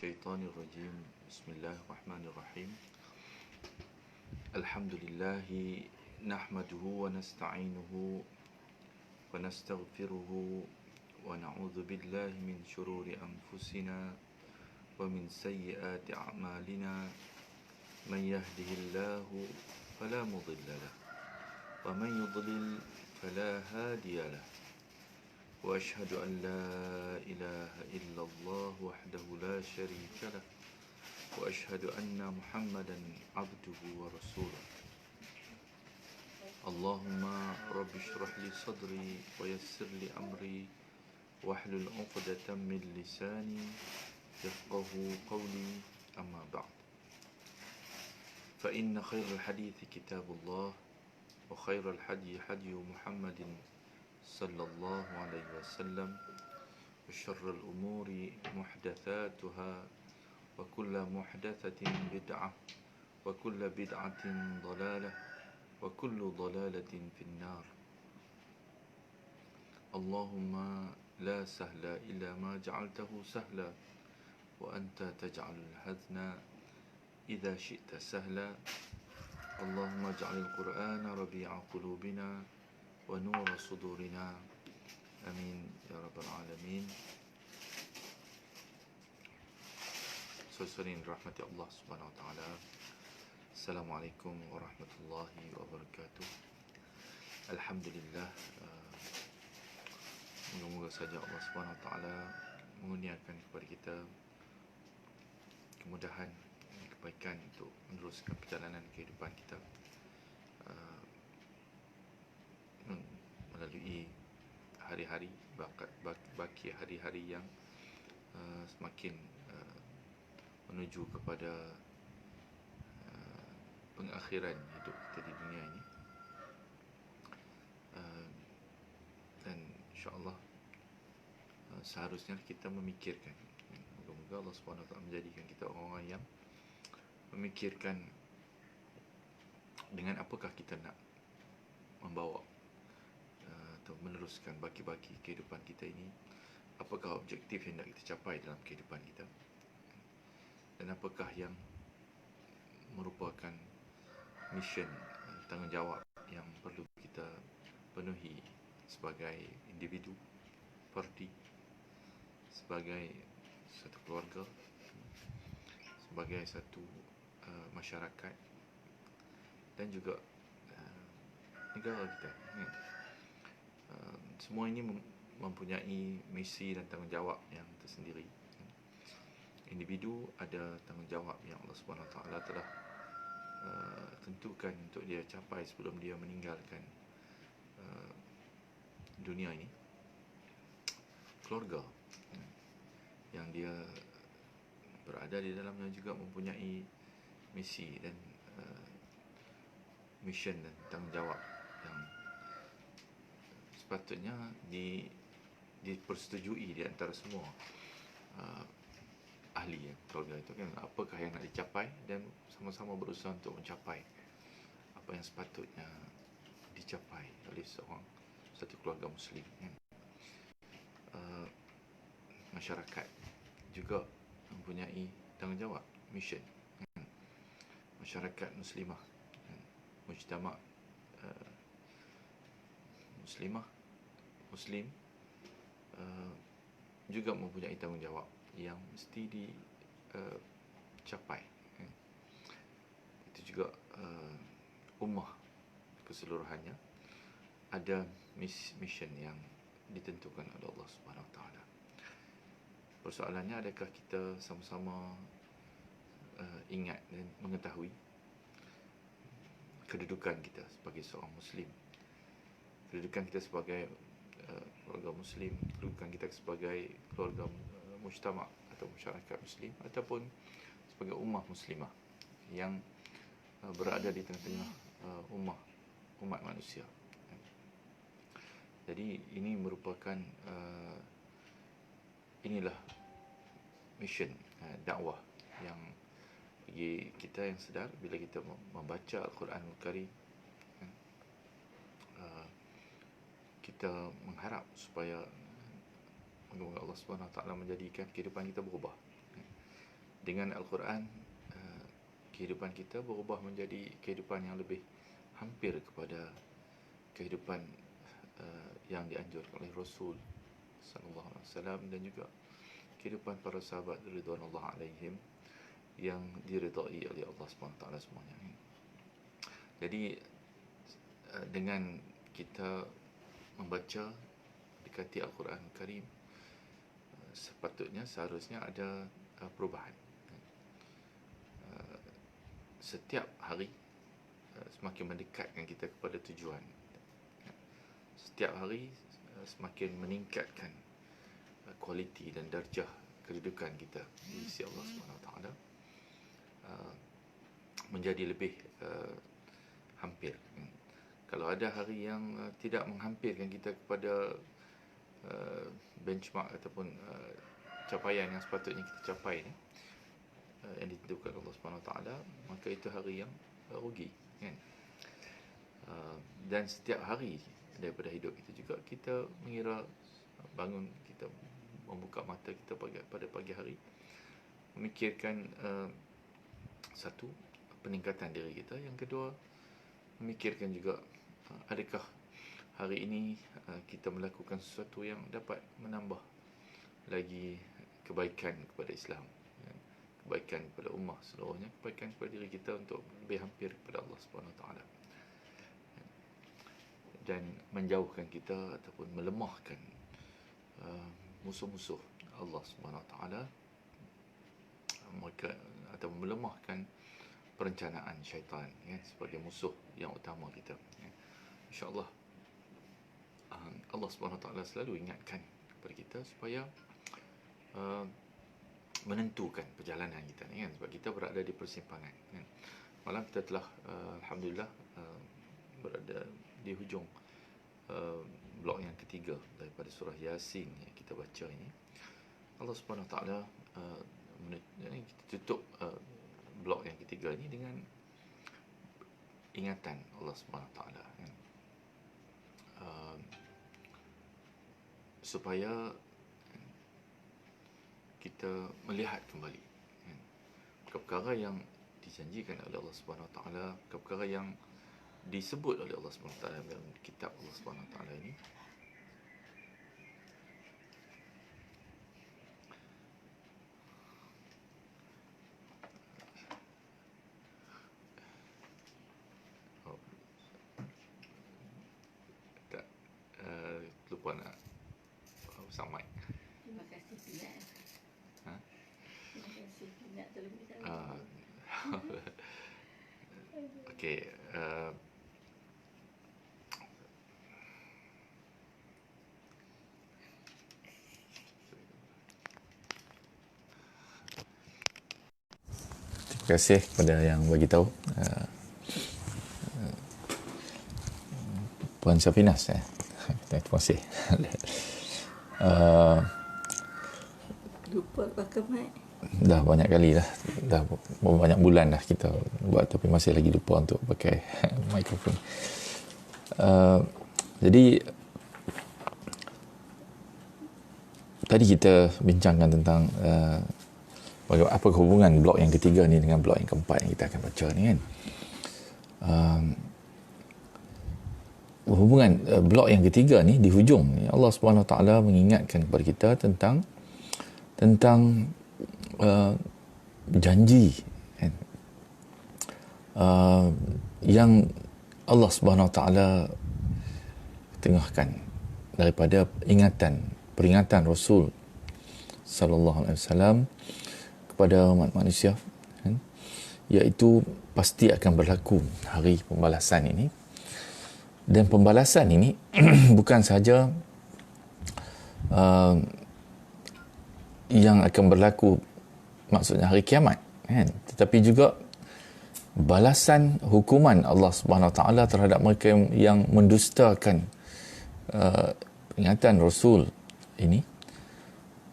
الشيطان الرجيم بسم الله الرحمن الرحيم الحمد لله نحمده ونستعينه ونستغفره ونعوذ بالله من شرور أنفسنا ومن سيئات أعمالنا من يهده الله فلا مضل له ومن يضلل فلا هادي له وأشهد أن لا إله إلا الله وحده لا شريك له وأشهد أن محمدا عبده ورسوله اللهم رب اشرح لي صدري ويسر لي أمري واحلل عقدة من لساني يفقه قولي أما بعد فإن خير الحديث كتاب الله وخير الحدي حدي محمد صلى الله عليه وسلم وشر الأمور محدثاتها وكل محدثة بدعة وكل بدعة ضلالة وكل ضلالة في النار اللهم لا سهل إلا ما جعلته سهلا وأنت تجعل الحزن إذا شئت سهلا اللهم اجعل القرآن ربيع قلوبنا ونور صدورنا آمين يا رب العالمين. Saudara-saudari rahmati Allah Subhanahu wa taala. Assalamualaikum warahmatullahi wabarakatuh. Alhamdulillah, moga-moga saja Allah Subhanahu wa taala mengurniakan kepada kita kemudahan dan kebaikan untuk meneruskan perjalanan kehidupan kita melalui hari-hari baki hari-hari yang semakin menuju kepada pengakhiran hidup kita di dunia ini, dan insyaAllah seharusnya kita memikirkan, moga-moga Allah SWT menjadikan kita orang-orang yang memikirkan dengan apakah kita nak membawa atau meneruskan baki-baki kehidupan kita ini, apakah objektif yang nak kita capai dalam kehidupan kita, dan apakah yang merupakan mission, tanggungjawab yang perlu kita penuhi sebagai individu, parti, sebagai satu keluarga, sebagai satu masyarakat, dan juga negara kita. Semua ini mempunyai misi dan tanggungjawab yang tersendiri. Individu ada tanggungjawab yang Allah Subhanahu Wa Taala telah tentukan untuk dia capai sebelum dia meninggalkan dunia ini. Keluarga yang dia berada di dalamnya juga mempunyai misi dan mission dan tanggungjawab yang sepatutnya dipersetujui di antara semua ahli keluarga itu, kan, apakah yang nak dicapai, dan sama-sama berusaha untuk mencapai apa yang sepatutnya dicapai oleh satu keluarga muslim, kan. Masyarakat juga mempunyai tanggungjawab, mission, kan. Masyarakat muslimah, kan. Mujtama' muslim juga mempunyai tanggungjawab yang mesti dicapai, kan. Itu juga ummah keseluruhannya ada mission yang ditentukan oleh Allah Subhanahu Wa Taala. Persoalannya, adakah kita sama-sama ingat dan mengetahui kedudukan kita sebagai seorang muslim, kedudukan kita sebagai keluarga muslim, kedudukan kita sebagai keluarga mujtama' atau masyarakat muslim, ataupun sebagai ummah muslimah yang berada di tengah-tengah umat manusia. Jadi ini merupakan inilah mission dakwah yang bagi kita yang sedar, bila kita membaca Al-Quranul Karim, kita mengharap supaya moga Allah Subhanahu Wa Taala menjadikan kehidupan kita berubah. dengan Al-Quran, kehidupan kita berubah menjadi kehidupan yang lebih hampir kepada kehidupan yang dianjurkan oleh Rasul sallallahu alaihi wasallam, dan juga kehidupan para sahabat ridwanullah alaihim yang diridai oleh Allah SWT semuanya. Jadi dengan kita membaca, dekati Al-Quran Karim, seharusnya ada perubahan. Setiap hari semakin mendekatkan kita kepada tujuan. Setiap hari semakin meningkatkan kualiti dan darjah kedudukan kita di sisi Allah SWT, menjadi lebih hampir. Kalau ada hari yang tidak menghampirkan kita kepada benchmark ataupun capaian yang sepatutnya kita capai ni, yang ditentukan Allah SWT, maka itu hari yang rugi, kan? Dan setiap hari daripada hidup kita juga, kita mengira bangun, kita membuka mata kita pada pagi hari, memikirkan satu, peningkatan diri kita. Yang kedua, memikirkan juga adakah hari ini kita melakukan sesuatu yang dapat menambah lagi kebaikan kepada Islam, kebaikan kepada ummah seluruhnya, kebaikan kepada diri kita untuk lebih hampir kepada Allah SWT, dan menjauhkan kita ataupun melemahkan musuh-musuh Allah SWT, mereka, atau melemahkan perencanaan syaitan, sebagai musuh yang utama kita. InsyaAllah Allah SWT selalu ingatkan kepada kita supaya menentukan perjalanan kita ni, kan? Sebab kita berada di persimpangan, kan? Malam kita telah alhamdulillah berada di hujung blok yang ketiga daripada surah Yasin yang kita baca ini. Allah Subhanahu Taala kita tutup blok yang ketiga ini dengan ingatan Allah Subhanahu Taala, kan? Supaya kita melihat kembali, kan, perkara yang dijanjikan oleh Allah Subhanahu Taala, perkara yang disebut oleh Allah Subhanahu Taala dalam kitab Allah Subhanahu Taala ini. Lupa nak pasang mic. Terima kasih Pinak. Terima kasih Pinak terlebih dahulu. Okey, terima kasih kepada yang bagi tahu, Puan Safinas. Terima kasih. Lupa pakai mic. Dah banyak kali dah banyak bulan dah kita buat, tapi masih lagi lupa untuk pakai mikrofon. Jadi tadi kita bincangkan tentang apa hubungan blok yang ketiga ni dengan blok yang keempat yang kita akan baca ni, kan. Hubungan blok yang ketiga ni, di hujung ni, Allah Subhanahu Taala mengingatkan kepada kita tentang janji, kan, yang Allah Subhanahu Taala tengahkan daripada peringatan Rasul sallallahu alaihi wasallam kepada umat manusia, kan, iaitu pasti akan berlaku hari pembalasan ini. Dan pembalasan ini bukan sahaja yang akan berlaku, maksudnya hari kiamat, kan, tetapi juga balasan hukuman Allah Subhanahu Wa Taala terhadap mereka yang mendustakan peringatan Rasul ini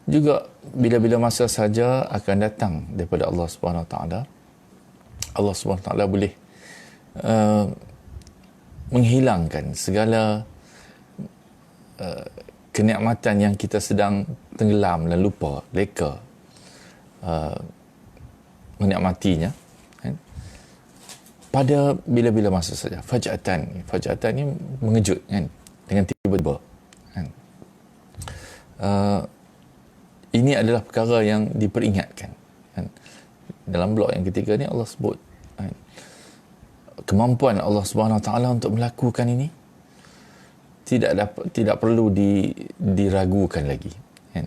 juga bila-bila masa saja akan datang daripada Allah Subhanahu Wa Taala. Allah Subhanahu Wa Taala boleh menghilangkan segala kenikmatan yang kita sedang tenggelam dan lupa, leka menikmatinya, kan? Pada bila-bila masa saja. Fajatan ni mengejut, kan? Dengan tiba-tiba, kan? Ini adalah perkara yang diperingatkan, kan? Dalam blok yang ketiga ni Allah sebut, kan? Kemampuan Allah Subhanahu Wa Taala untuk melakukan ini tidak perlu diragukan lagi, kan?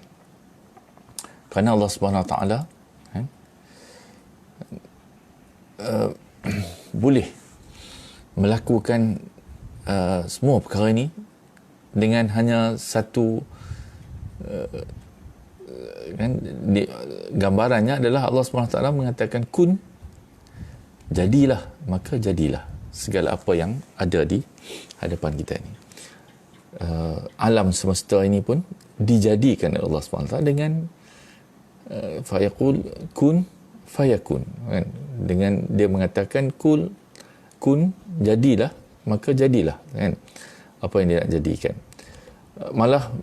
Kerana Allah Subhanahu Wa Taala, kan, boleh melakukan semua perkara ini dengan hanya satu, kan, gambarannya adalah Allah Subhanahu Wa Taala mengatakan kun, jadilah, maka jadilah segala apa yang ada di hadapan kita ini. Alam semesta ini pun dijadikan oleh Allah SWT dengan fayaqul kun fayakun, kan? Dengan dia mengatakan kun jadilah, maka jadilah, kan, apa yang dia nak jadikan. Malah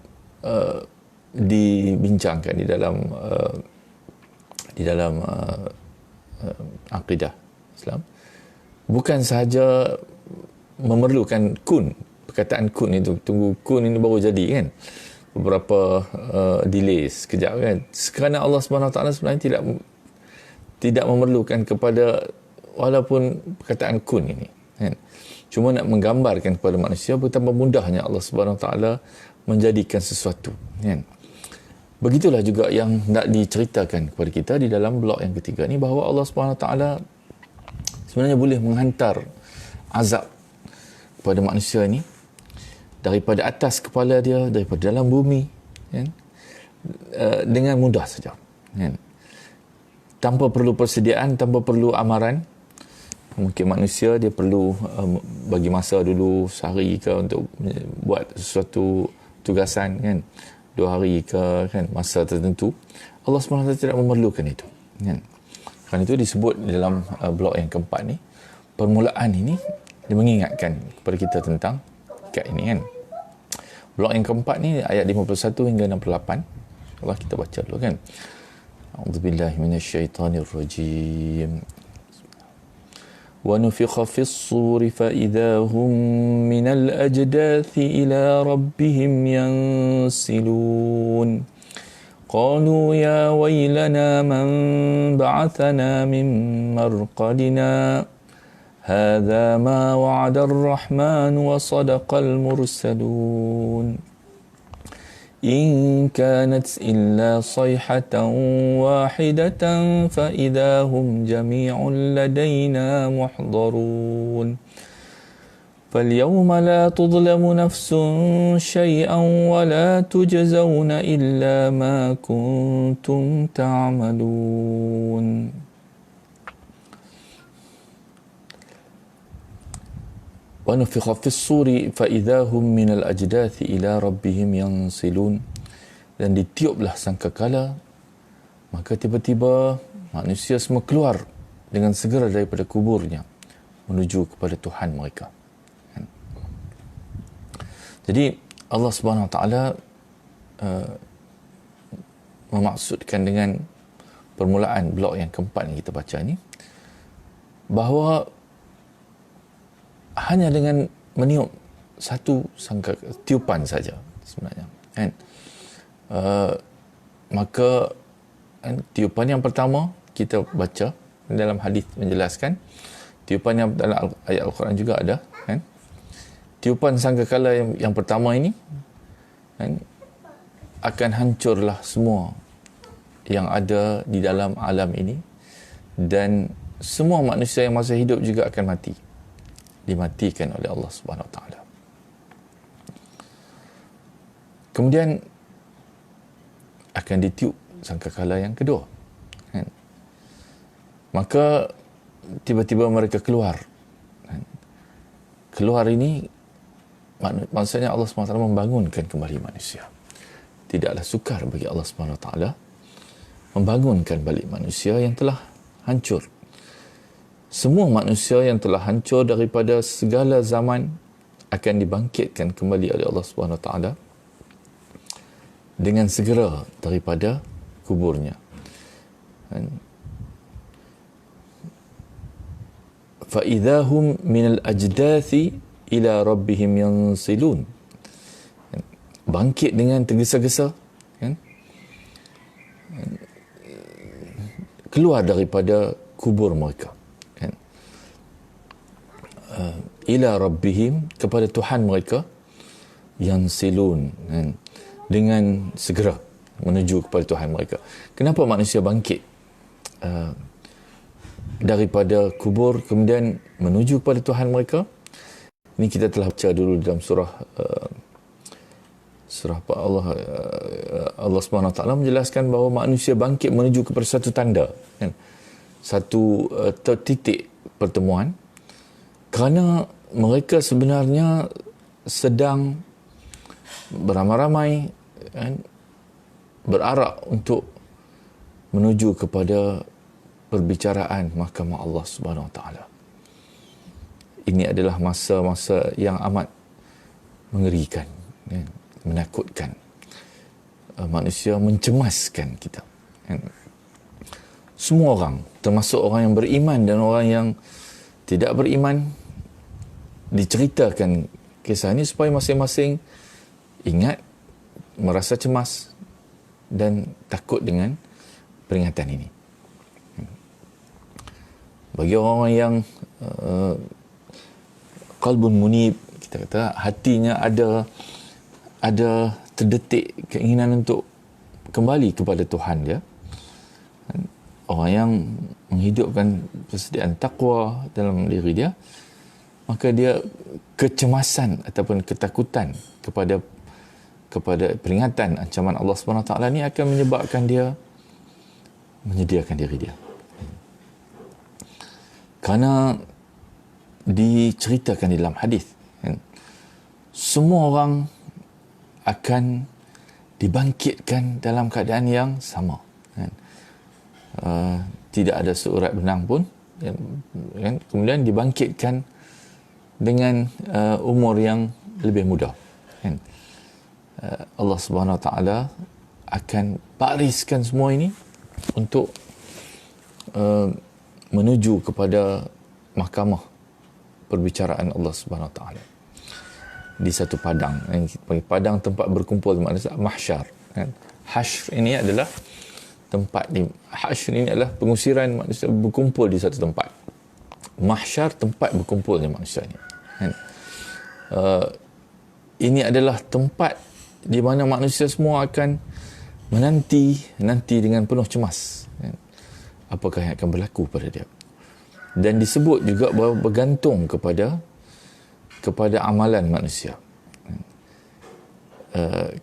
dibincangkan di dalam akidah Islam, bukan sahaja memerlukan kun, perkataan kun itu, tunggu kun ini baru jadi, kan, beberapa delay sekejap, kan, kerana Allah SWT sebenarnya tidak memerlukan kepada walaupun perkataan kun ini, kan, cuma nak menggambarkan kepada manusia betapa mudahnya Allah SWT menjadikan sesuatu, kan. Begitulah juga yang nak diceritakan kepada kita di dalam blok yang ketiga ni, bahawa Allah SWT sebenarnya boleh menghantar azab kepada manusia ini daripada atas kepala dia, daripada dalam bumi, kan, dengan mudah saja, kan, tanpa perlu persediaan, tanpa perlu amaran. Mungkin manusia dia perlu bagi masa dulu sehari ke untuk buat sesuatu tugasan, kan, 2 hari ke, kan, masa tertentu. Allah SWT tidak memerlukan itu, kan. Kerana itu disebut dalam blok yang keempat ni, permulaan ini dia mengingatkan kepada kita tentang kat ini, kan. Blok yang keempat ni ayat 51 hingga 68. Allah kita baca dulu, kan. A'udzubillahi minasyaitonirrajim. Wa nufikha fis suri fa idza hum minal ajdathi ila rabbihim yansilun. قالوا يا ويلنا من بعثنا من مرقدنا هذا ما وعد الرحمن وصدق المرسلون إن كانت إلا صيحة واحدة فإذا هم جميع لدينا محضرون فاليوم لا تظلم نفس شيئا ولا تجزون إلا ما كنتم تعملون. ونفخ في الصور فإذا هم من الأجداث إلى ربهم ينسلون. Dan ditiuplah sangkakala, maka tiba-tiba manusia semua keluar dengan segera daripada kuburnya menuju kepada Tuhan mereka. Jadi Allah Subhanahu Wa Taala memaksudkan dengan permulaan blok yang keempat yang kita baca ni, bahawa hanya dengan meniup satu tiupan saja sebenarnya, kan, maka, kan, tiupan yang pertama kita baca dalam hadis menjelaskan, tiupan yang dalam ayat Al-Quran juga ada, kan. Tiupan sangkakala yang pertama ini, kan, akan hancurlah semua yang ada di dalam alam ini, dan semua manusia yang masih hidup juga akan mati, dimatikan oleh Allah Subhanahu Wa Taala. Kemudian akan ditiup sangkakala yang kedua, kan. Maka tiba-tiba mereka keluar, kan. Keluar ini maksudnya Allah SWT membangunkan kembali manusia. Tidaklah sukar bagi Allah SWT membangunkan balik manusia yang telah hancur. Semua manusia yang telah hancur daripada segala zaman akan dibangkitkan kembali oleh Allah SWT dengan segera daripada kuburnya. fa idahum minal ajdathi ila rabbihim yansilun. Bangkit dengan tergesa-gesa, kan? Keluar daripada kubur mereka, kan? Ila rabbihim, kepada Tuhan mereka, yansilun, kan? Dengan segera menuju kepada Tuhan mereka. Kenapa manusia bangkit daripada kubur kemudian menuju kepada Tuhan mereka? Ini kita telah baca dulu dalam surah apa Allah Subhanahu Wa Taala menjelaskan bahawa manusia bangkit menuju kepada satu tanda, kan? Satu titik pertemuan, kerana mereka sebenarnya sedang beramai-ramai, kan, berarak untuk menuju kepada perbicaraan mahkamah Allah Subhanahu Wa Taala. Ini adalah masa-masa yang amat mengerikan, kan? Menakutkan, manusia, mencemaskan kita, kan? Semua orang, termasuk orang yang beriman dan orang yang tidak beriman, diceritakan kisah ini supaya masing-masing ingat, merasa cemas dan takut dengan peringatan ini. Bagi orang yang qalbun munib, kita kata hatinya ada terdetik keinginan untuk kembali kepada Tuhan dia, orang yang menghidupkan persediaan takwa dalam diri dia, maka dia kecemasan ataupun ketakutan kepada peringatan ancaman Allah SWT ni akan menyebabkan dia menyediakan diri dia. Kerana diceritakan di dalam hadis, kan, semua orang akan dibangkitkan dalam keadaan yang sama, kan? Tidak ada seurat benang pun, kan? Kemudian dibangkitkan dengan umur yang lebih muda, kan? Allah Subhanahu Wa Taala akan bariskan semua ini untuk menuju kepada mahkamah perbicaraan Allah Subhanahu Wa Taala di satu padang, padang tempat berkumpul manusia, mahsyar, kan? Hashr ini adalah tempat hashr ini adalah pengusiran manusia berkumpul di satu tempat. Mahsyar, tempat berkumpulnya manusia ini, kan? Ini adalah tempat di mana manusia semua akan menanti dengan penuh cemas, kan? Apakah yang akan berlaku pada dia. Dan disebut juga bahawa bergantung kepada amalan manusia.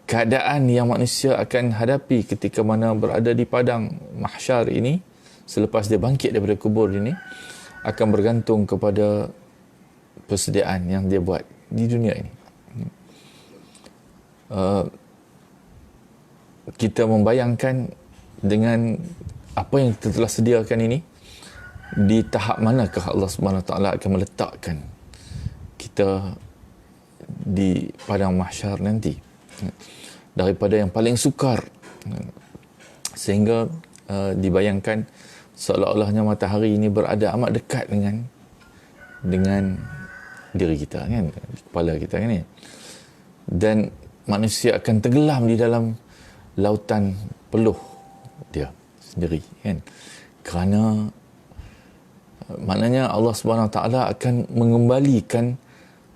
Keadaan yang manusia akan hadapi ketika mana berada di padang mahsyar ini, selepas dia bangkit daripada kubur ini, akan bergantung kepada persediaan yang dia buat di dunia ini. Kita membayangkan dengan apa yang kita telah sediakan ini, di tahap manakah Allah Subhanahu Wa Taala akan meletakkan kita di padang mahsyar nanti, daripada yang paling sukar, sehingga dibayangkan seolah-olahnya matahari ini berada amat dekat dengan diri kita, kan, di kepala kita, kan, ni. Dan manusia akan tenggelam di dalam lautan peluh dia sendiri, kan, kerana maknanya Allah Subhanahu Wa Taala akan mengembalikan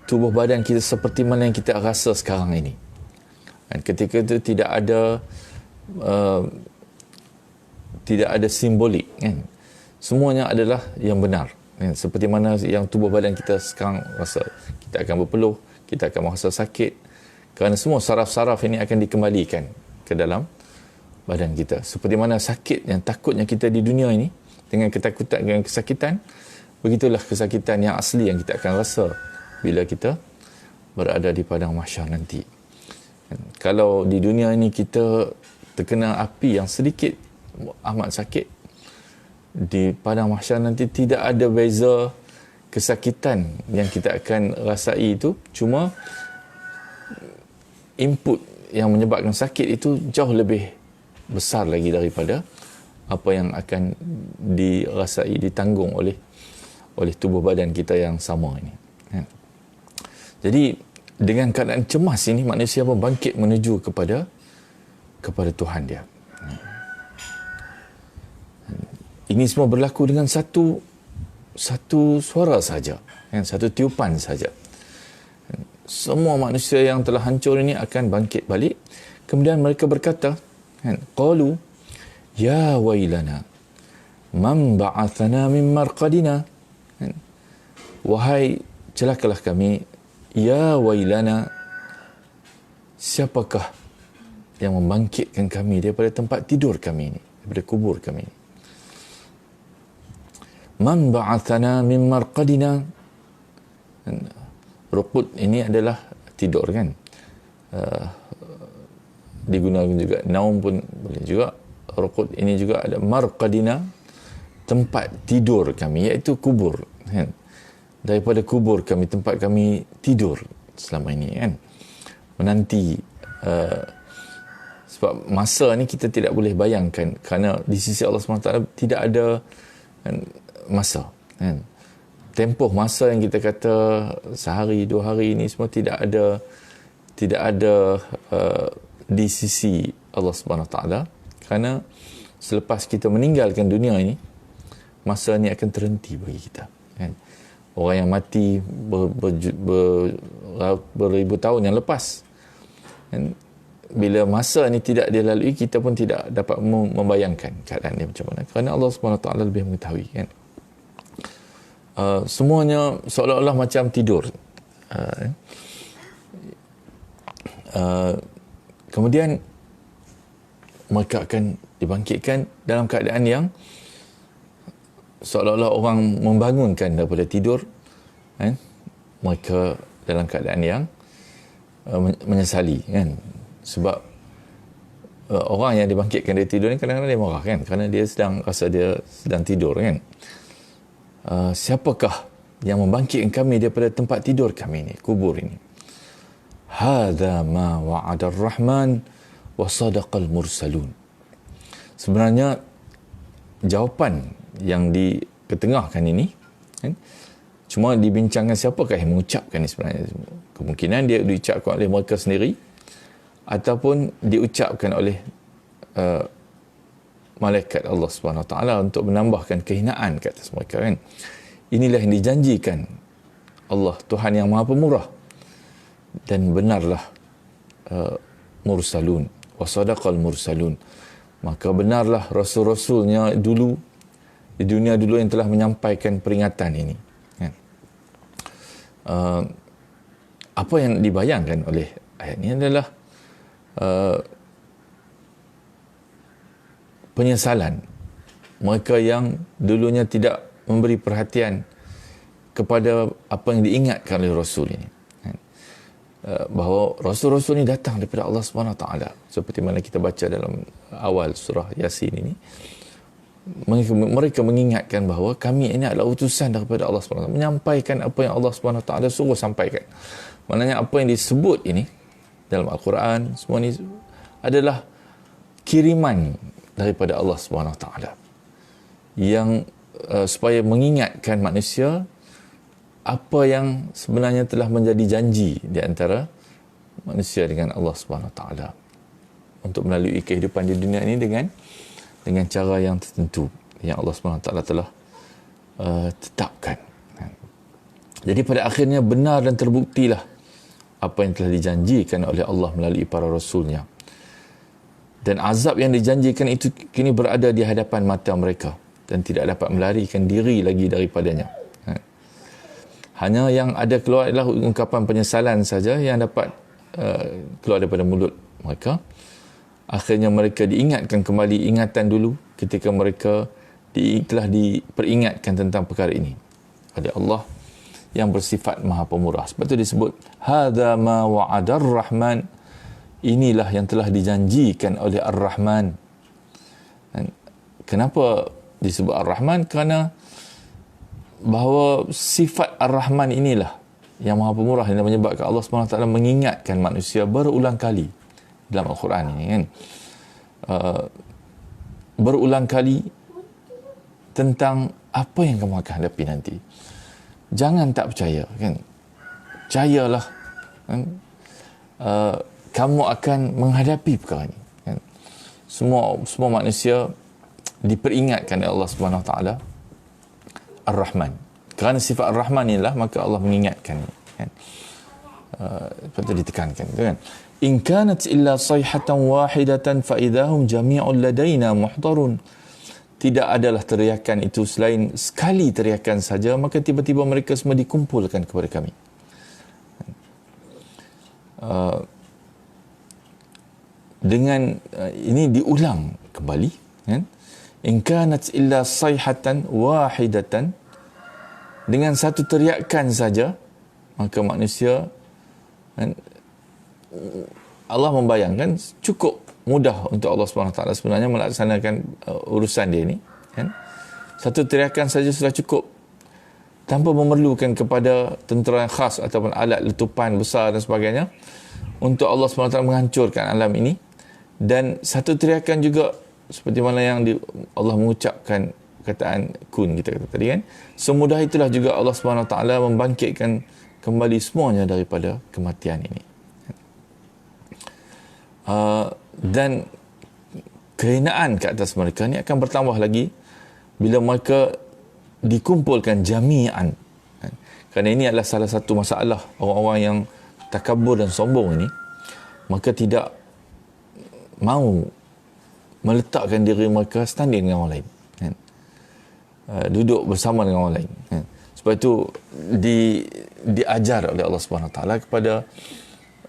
tubuh badan kita seperti mana yang kita rasa sekarang ini. Dan ketika itu tidak ada simbolik, kan? Semuanya adalah yang benar, kan? Seperti mana yang tubuh badan kita sekarang rasa. Kita akan berpeluh, kita akan merasa sakit, kerana semua saraf-saraf ini akan dikembalikan ke dalam badan kita. Seperti mana sakit yang takutnya kita di dunia ini, dengan ketakutan, dengan kesakitan, begitulah kesakitan yang asli yang kita akan rasa bila kita berada di padang mahsyar nanti. Kalau di dunia ini kita terkena api yang sedikit amat sakit, di padang mahsyar nanti tidak ada beza kesakitan yang kita akan rasai itu, cuma input yang menyebabkan sakit itu jauh lebih besar lagi daripada apa yang akan dirasai, ditanggung oleh oleh tubuh badan kita yang sama ini. Jadi dengan keadaan cemas ini manusia pun bangkit menuju kepada Tuhan dia. Ini semua berlaku dengan satu suara saja, satu tiupan saja. Semua manusia yang telah hancur ini akan bangkit balik. Kemudian mereka berkata, qalu ya wailana man ba'athana min marqadina. Wahai celakalah kami, ya wailana, siapakah yang membangkitkan kami daripada tempat tidur kami ini, daripada kubur kami ini. Man ba'athana min marqadina. Ruqud ini adalah tidur kan. Digunakan juga naum pun boleh juga. Ruqud ini juga ada marqadina, tempat tidur kami, iaitu kubur kan. Daripada kubur kami, tempat kami tidur selama ini kan. Menanti sebab masa ni kita tidak boleh bayangkan, kerana di sisi Allah SWT tidak ada kan, masa kan. Tempoh masa yang kita kata sehari, 2 hari ini semua tidak ada di sisi Allah SWT, kerana selepas kita meninggalkan dunia ini, masa ni akan terhenti bagi kita kan. Orang yang mati beribu tahun yang lepas kan, bila masa ni tidak dilalui, kita pun tidak dapat membayangkan keadaan dia macam mana, kerana Allah SWT lebih mengetahui kan. Semuanya seolah-olah macam tidur. Kemudian mereka akan dibangkitkan dalam keadaan yang seolah-olah orang membangunkan daripada tidur kan? Mereka dalam keadaan yang menyesali kan. Sebab orang yang dibangkitkan dari tidur ni kadang-kadang dia marah kan, kerana dia rasa dia sedang tidur kan. Siapakah yang membangkitkan kami daripada tempat tidur kami ini, kubur ini? Hadza ma wa'ada ar-Rahman wa sadaqal mursalun. Sebenarnya jawapan yang diketengahkan ini kan, cuma dibincangkan siapakah yang mengucapkan ini sebenarnya. Kemungkinan dia diucapkan oleh mereka sendiri ataupun diucapkan oleh malaikat Allah SWT untuk menambahkan kehinaan ke atas mereka kan. Inilah yang dijanjikan Allah, Tuhan yang Maha Pemurah, dan benarlah mursalun wa sadaqal mursalun. Maka benarlah rasul-rasulnya dulu di dunia dulu yang telah menyampaikan peringatan ini kan. Apa yang dibayangkan oleh ayat ini adalah penyesalan mereka yang dulunya tidak memberi perhatian kepada apa yang diingatkan oleh Rasul ini. Bahawa Rasul-Rasul ini datang daripada Allah SWT. Seperti mana kita baca dalam awal surah Yasin ini. Mereka mengingatkan bahawa kami ini adalah utusan daripada Allah SWT. Menyampaikan apa yang Allah SWT suruh sampaikan. Maknanya apa yang disebut ini dalam Al-Quran, semua ini adalah kiriman daripada Allah SWT yang supaya mengingatkan manusia apa yang sebenarnya telah menjadi janji di antara manusia dengan Allah SWT untuk melalui kehidupan di dunia ini dengan cara yang tertentu yang Allah SWT telah tetapkan. Jadi pada akhirnya benar dan terbuktilah apa yang telah dijanjikan oleh Allah melalui para rasulnya. Dan azab yang dijanjikan itu kini berada di hadapan mata mereka dan tidak dapat melarikan diri lagi daripadanya. Hanya yang ada keluar adalah ungkapan penyesalan saja yang dapat keluar daripada mulut mereka. Akhirnya mereka diingatkan kembali ingatan dulu ketika mereka telah diperingatkan tentang perkara ini oleh Allah yang bersifat Maha Pemurah. Sebab itu disebut hadza ma wa'ada ar-Rahman. Inilah yang telah dijanjikan oleh Ar-Rahman. Kenapa disebut Ar-Rahman? Kerana bahawa sifat Ar-Rahman inilah yang Maha Pemurah yang menyebabkan Allah SWT mengingatkan manusia berulang kali dalam Al-Quran ini kan. Berulang kali tentang apa yang kamu akan hadapi nanti. Jangan tak percaya, kan? Percayalah, kan? Kamu akan menghadapi perkara ini, kan? Semua manusia diperingatkan oleh Allah Subhanahu Wa Taala Ar-Rahman. Kerana sifat Ar-Rahman inilah maka Allah mengingatkan, kan? Patut ditekankan, kan? In kanat illa sayhatan wahidatan fa idahum jami'un ladaina muhdarun. Tidak adalah teriakan itu selain sekali teriakan saja, maka tiba-tiba mereka semua dikumpulkan kepada kami. Dengan ini diulang kembali, kan? In kanat illa sayhatan wahidatan, dengan satu teriakan saja maka manusia, kan, Allah membayangkan cukup mudah untuk Allah SWT sebenarnya melaksanakan urusan dia ni, kan? Satu teriakan saja sudah cukup tanpa memerlukan kepada tentera yang khas ataupun alat letupan besar dan sebagainya untuk Allah SWT menghancurkan alam ini. Dan satu teriakan juga seperti mana yang Allah mengucapkan perkataan kun kita kata tadi, kan? Semudah itulah juga Allah SWT membangkitkan kembali semuanya daripada kematian ini. Dan kehinaan ke atas mereka ni akan bertambah lagi bila mereka dikumpulkan jami'an. Kerana ini adalah salah satu masalah orang-orang yang takabur dan sombong ini, maka tidak mau meletakkan diri mereka standing dengan orang lain, kan? Duduk bersama dengan orang lain, kan? Sebab itu diajar oleh Allah Subhanahu Wa Taala kepada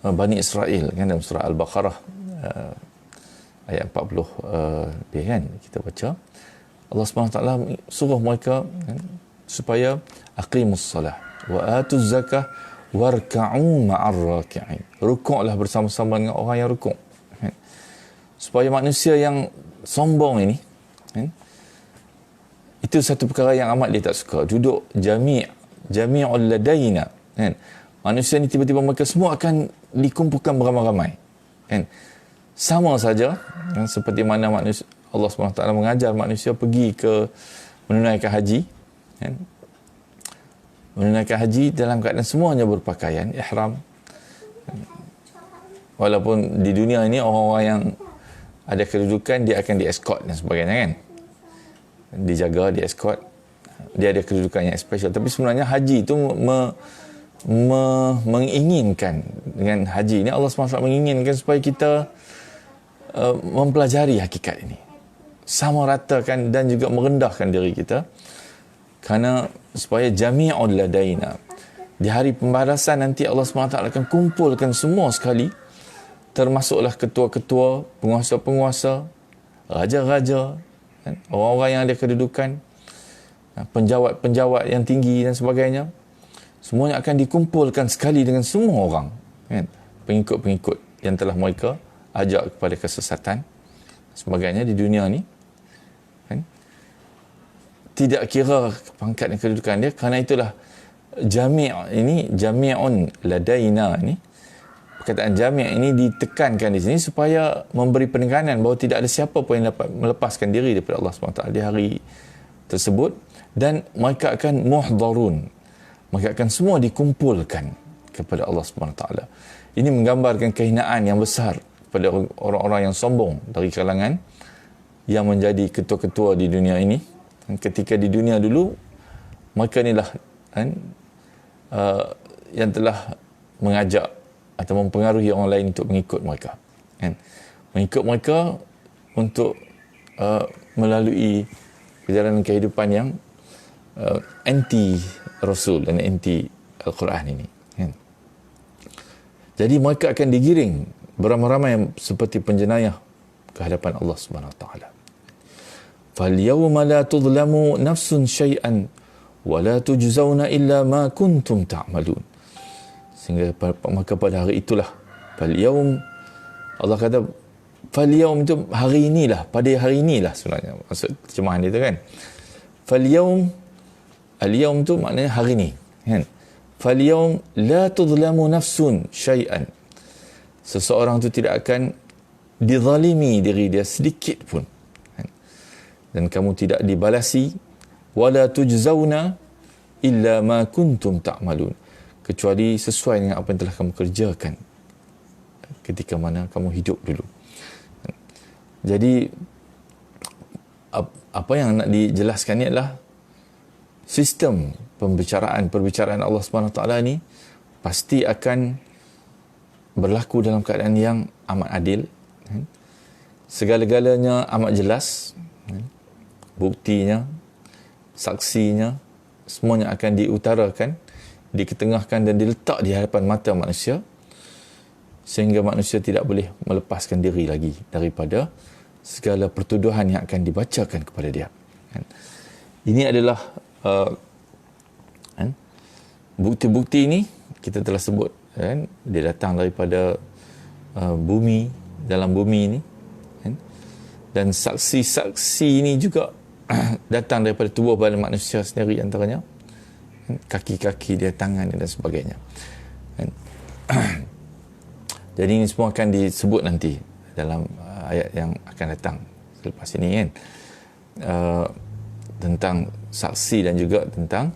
Bani Israel, kan, dalam surah Al-Baqarah ayat 40 kan kita baca, Allah SWT suruh mereka, kan, supaya aqimus salah wa atuz zakah warka'u ma'ar raki'in, rukuklah bersama-sama dengan orang yang rukuk, kan? Supaya manusia yang sombong ini, kan, itu satu perkara yang amat dia tak suka, duduk jami'ul ladaina, kan? Manusia ni tiba-tiba mereka semua akan dikumpulkan beramai-ramai, kan? Sama saja, kan, seperti mana manusia, Allah SWT mengajar manusia pergi ke menunaikan haji, kan? Menunaikan haji dalam keadaan semuanya berpakaian ihram, kan? Walaupun di dunia ini orang-orang yang ada kedudukan dia akan di-escort dan sebagainya, kan? Dijaga, di-escort, dia ada kedudukan yang special. Tapi sebenarnya haji itu menginginkan, dengan haji ini Allah SWT menginginkan supaya kita mempelajari hakikat ini, sama ratakan dan juga merendahkan diri kita, kerana supaya jami'ul ladaina, di hari pembalasan nanti Allah SWT akan kumpulkan semua sekali, termasuklah ketua-ketua, penguasa-penguasa, raja-raja, kan? Orang-orang yang ada kedudukan, penjawat-penjawat yang tinggi dan sebagainya, semuanya akan dikumpulkan sekali dengan semua orang, kan? Pengikut-pengikut yang telah mereka ajak kepada kesesatan sebagainya di dunia ni, kan? Tidak kira pangkat dan kedudukan dia, kerana itulah jami'un ladaina ni, perkataan jami' ini ditekankan di sini supaya memberi penekanan bahawa tidak ada siapa pun yang dapat melepaskan diri daripada Allah SWT di hari tersebut, dan mereka akan muhdarun, mereka akan semua dikumpulkan kepada Allah SWT. Ini menggambarkan kehinaan yang besar kepada orang-orang yang sombong dari kalangan yang menjadi ketua-ketua di dunia ini. Ketika di dunia dulu, mereka inilah, kan, yang telah mengajak atau mempengaruhi orang lain untuk mengikut mereka, kan? Mengikut mereka untuk melalui perjalanan kehidupan yang anti Rasul dan anti Al-Quran ini, kan? Jadi mereka akan digiring beramai-ramai seperti penjenayah ke hadapan Allah Subhanahu Wa Taala. فَالْيَوْمَ لَا تُظْلَمُ نَفْسٌ شَيْئًا وَلَا تُجْزَوْنَ إِلَّا مَا كُنْتُمْ تَعْمَلُونَ. Sehingga maka pada hari itulah, فَالْيَوْمَ, Allah kata فَالْيَوْمَ itu hari inilah, pada hari inilah sebenarnya maksud terjemahan dia tu, kan? فَالْيَوْمَ, al-yawm tu maknanya hari ini, kan? فَالْيَوْمَ لَا تُظْلَمُ نَفْسٌ شَيْئًا, seseorang tu tidak akan dizalimi diri dia sedikit pun, kan? Dan kamu tidak dibalasi wala tujzauna illa ma kuntum ta'malun, kecuali sesuai dengan apa yang telah kamu kerjakan ketika mana kamu hidup dulu. Jadi apa yang nak dijelaskan ni adalah sistem perbicaraan Allah SWT ni pasti akan berlaku dalam keadaan yang amat adil. Segala-galanya amat jelas. Buktinya, saksinya, semuanya akan diutarakan, diketengahkan dan diletak di hadapan mata manusia, sehingga manusia tidak boleh melepaskan diri lagi daripada segala pertuduhan yang akan dibacakan kepada dia. Ini adalah bukti-bukti ini kita telah sebut, dia datang daripada bumi, dalam bumi ini, dan saksi-saksi ini juga datang daripada tubuh badan manusia sendiri, antaranya kaki-kaki dia, tangan dan sebagainya. Jadi ini semua akan disebut nanti dalam ayat yang akan datang selepas ini, kan, tentang saksi dan juga tentang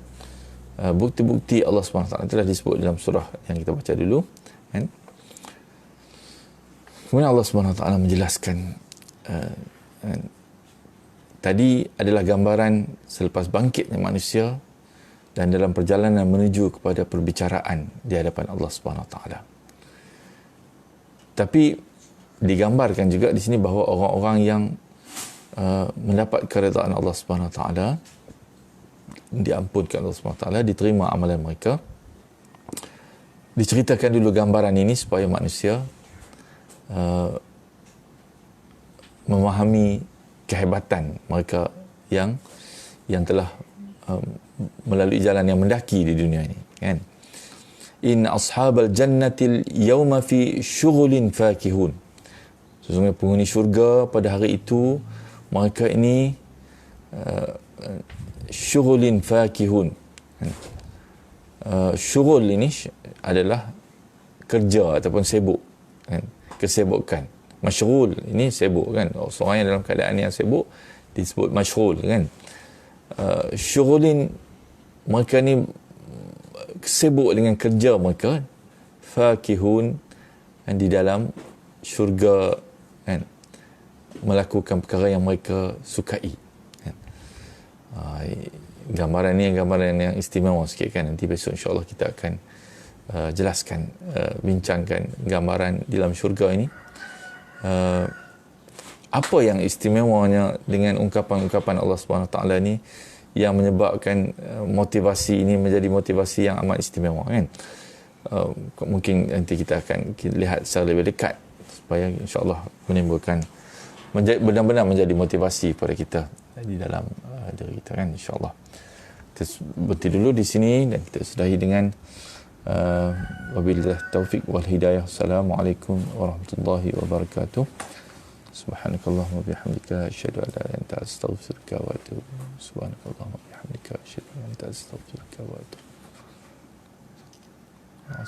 bukti-bukti Allah SWT telah disebut dalam surah yang kita baca dulu, kan. Kemudian Allah SWT menjelaskan tadi adalah gambaran selepas bangkitnya manusia dan dalam perjalanan menuju kepada perbicaraan di hadapan Allah SWT. Tapi digambarkan juga di sini bahawa orang-orang yang mendapat keredaan Allah SWT, diampunkan Allah SWT, diterima amalan mereka. Diceritakan dulu gambaran ini supaya manusia memahami kehebatan mereka yang telah melalui jalan yang mendaki di dunia ini, kan. In ashabal jannatil yawma fi syughulin fakihun. Sesungguhnya penghuni syurga pada hari itu mereka ini syughulin fakihun. Syughul ini adalah kerja ataupun sibuk, kan? Kesibukan. Masyrul ini sibuk, kan. Seorang yang dalam keadaan yang sibuk disebut masyrul, kan. Syughulin, mereka ni sibuk dengan kerja mereka, fakihun, dan di dalam syurga, kan, melakukan perkara yang mereka sukai, kan. Gambaran ni gambaran yang istimewa sikit, kan. Nanti besok insya-Allah kita akan jelaskan, bincangkan gambaran di dalam syurga ini. Apa yang istimewanya dengan ungkapan-ungkapan Allah SWT ni yang menyebabkan motivasi ini menjadi motivasi yang amat istimewa, kan. Mungkin nanti kita akan lihat secara lebih dekat supaya insya-Allah menimbulkan, benar-benar menjadi motivasi kepada kita di dalam diri kita, kan, insya-Allah. Kita berhenti dulu di sini dan kita sudahi dengan wabillahi taufik wal hidayah. Assalamualaikum warahmatullahi wabarakatuh. Subhanakallahumma bihamdika asyhadu an la ilaha illa anta astaghfiruka wa atubu ilaik. Subhanakallahumma bihamdika asyhadu an la ilaha illa anta astaghfiruka wa atubu ilaik.